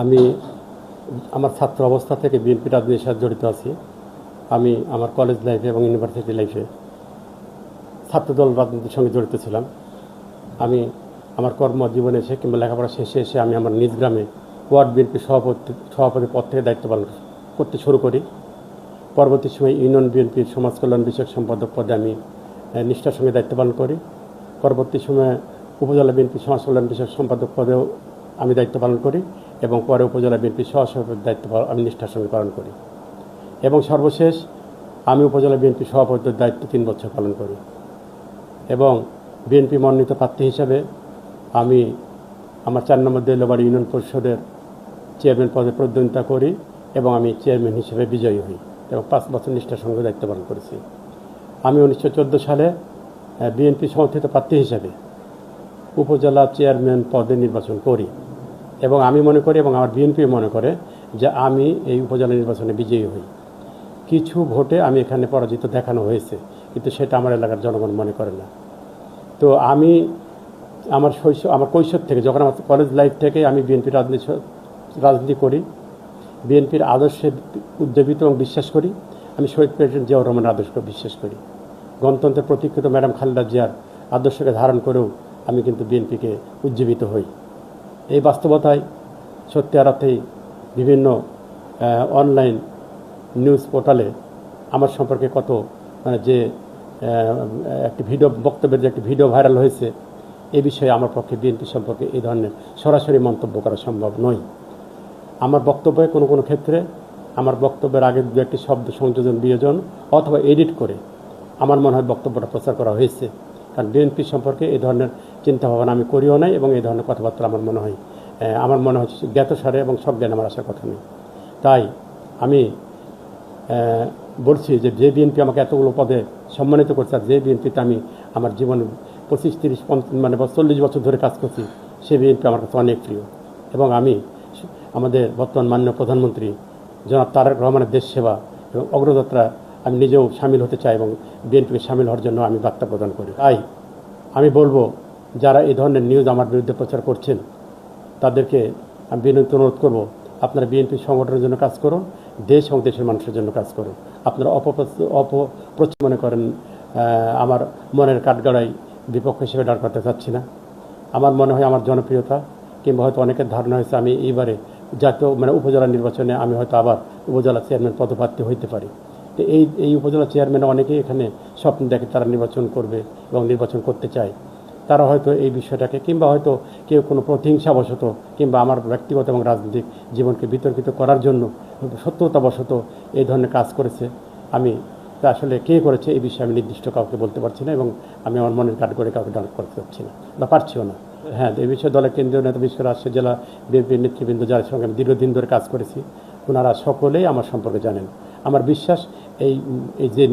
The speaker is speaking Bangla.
আমি আমার ছাত্র অবস্থা থেকে বিএনপি রাজনীতির সাথে জড়িত আছি। আমি আমার কলেজ লাইফে এবং ইউনিভার্সিটি লাইফে ছাত্রদল রাজনীতির সঙ্গে জড়িত ছিলাম। আমি আমার কর্মজীবনে এসে কিংবা লেখাপড়া শেষে এসে আমি আমার নিজ গ্রামে ওয়ার্ড বিএনপি সভাপতি পদ থেকে দায়িত্ব পালন করতে শুরু করি। পরবর্তী সময় ইউনিয়ন বিএনপির সমাজ কল্যাণ বিষয়ক সম্পাদক পদে আমি নিষ্ঠার সঙ্গে দায়িত্ব পালন করি। পরবর্তী সময়ে উপজেলা বিএনপি সমাজ কল্যাণ বিষয়ক সম্পাদক পদেও আমি দায়িত্ব পালন করি এবং পরে উপজেলা বিএনপি সহসভাপতির দায়িত্ব আমি নিষ্ঠার সঙ্গে পালন করি এবং সর্বশেষ আমি উপজেলা বিএনপি সভাপতির দায়িত্ব 3 বছর পালন করি এবং বিএনপি মনোনীত প্রার্থী হিসাবে আমি আমার 4 নম্বর দেলবাড়ি ইউনিয়ন পরিষদের চেয়ারম্যান পদে প্রতিদ্বন্দ্বিতা করি এবং আমি চেয়ারম্যান হিসেবে বিজয়ী হই এবং 5 বছর নিষ্ঠার সঙ্গে দায়িত্ব পালন করেছি। আমি 1914 সালে বিএনপি সমর্থিত প্রার্থী হিসেবে উপজেলা চেয়ারম্যান পদে নির্বাচন করি এবং আমি মনে করি এবং আমার বিএনপি মনে করে যে আমি এই উপজেলা নির্বাচনে বিজয়ী হই। কিছু ভোটে আমি এখানে পরাজিত দেখানো হয়েছে, কিন্তু সেটা আমার এলাকার জনগণ মনে করে না। তো আমি আমার কৈশোর থেকে, যখন আমার কলেজ লাইফ থেকে আমি বিএনপির রাজনীতি করি, বিএনপির আদর্শে উদ্যোগিত এবং বিশ্বাস করি। আমি শহীদ প্রেসিডেন্ট জিয়াউর রহমানের আদর্শকে বিশ্বাস করি। গণতন্ত্রের প্রতীক্ষিত ম্যাডাম খালেদা জিয়ার আদর্শকে ধারণ করেও আমি কিন্তু বিএনপিকে উজ্জীবিত হই। এই বাস্তবতায় সত্যি আরাতেই বিভিন্ন অনলাইন নিউজ পোর্টালে আমার সম্পর্কে কত যে একটি বক্তব্যের যে একটি ভিডিও ভাইরাল হয়েছে, এ বিষয়ে আমার পক্ষে বিএনপি সম্পর্কে এই ধরনের সরাসরি মন্তব্য করা সম্ভব নয়। আমার বক্তব্যে কোনো ক্ষেত্রে আমার বক্তব্যের আগে দু একটি শব্দ সংযোজন বিয়োজন অথবা এডিট করে আমার মনে হয় বক্তব্যটা প্রচার করা হয়েছে, কারণ বিএনপি সম্পর্কে এই ধরনের চিন্তাভাবনা আমি করিও নাই এবং এই ধরনের কথাবার্তা আমার মনে হয় জ্ঞাতসারে এবং সজ্ঞানে আমার আসার কথা নেই। তাই আমি বলছি যে বিএনপি আমাকে এতগুলো পদে সম্মানিত করছে, আর যে বিএনপিতে আমি আমার জীবনে 25, 30, 40 বছর ধরে কাজ করছি, সে বিএনপি আমার কাছে অনেক প্রিয় এবং আমি আমাদের বর্তমান মাননীয় প্রধানমন্ত্রী জনাব তারেক রহমানের দেশ সেবা এবং অগ্রযাত্রা আমি নিজেও সামিল হতে চাই এবং বিএনপিকে সামিল হওয়ার জন্য আমি বার্তা প্রদান করি। তাই আমি বলবো, যারা এই ধরনের নিউজ আমার বিরুদ্ধে প্রচার করছেন তাদেরকে আমি বিনীত অনুরোধ করবো, আপনারা বিএনপি সংগঠনের জন্য কাজ করুন, দেশ এবং দেশের মানুষের জন্য কাজ করুন। আপনারা অপপ্রচার মনে করেন আমার মনের কাঠগড়ায় বিপক্ষ হিসেবে দাঁড় করতে চাচ্ছি না। আমার মনে হয় আমার জনপ্রিয়তা কিংবা হয়তো অনেকের ধারণা হয়েছে আমি এইবারে জাতীয় উপজেলা নির্বাচনে আমি হয়তো আবার উপজেলা চেয়ারম্যান পদপ্রার্থী হইতে পারি। তো এই উপজেলা চেয়ারম্যানে অনেকেই এখানে স্বপ্ন দেখে তারা নির্বাচন করবে এবং নির্বাচন করতে চায়। তারা হয়তো এই বিষয়টাকে কিংবা হয়তো কেউ কোনো প্রতিহিংসাবশত কিংবা আমার ব্যক্তিগত এবং রাজনৈতিক জীবনকে বিতর্কিত করার জন্য সত্যতাবশত এই ধরনের কাজ করেছে। আমি তা আসলে কে করেছে এই বিষয়ে আমি নির্দিষ্ট কাউকে বলতে পারছি না এবং আমি আমার মনের কাঠ করে কাউকে ডাউন করতে পারছি না বা পারছিও না। হ্যাঁ, এই বিষয়ে দলের কেন্দ্রীয় নেতা, বিশেষ করে রাজশাহী জেলা বিএনপির নেতৃবৃন্দ যার সঙ্গে আমি দীর্ঘদিন ধরে কাজ করেছি, ওনারা সকলেই আমার সম্পর্কে জানেন। আমার বিশ্বাস এই যে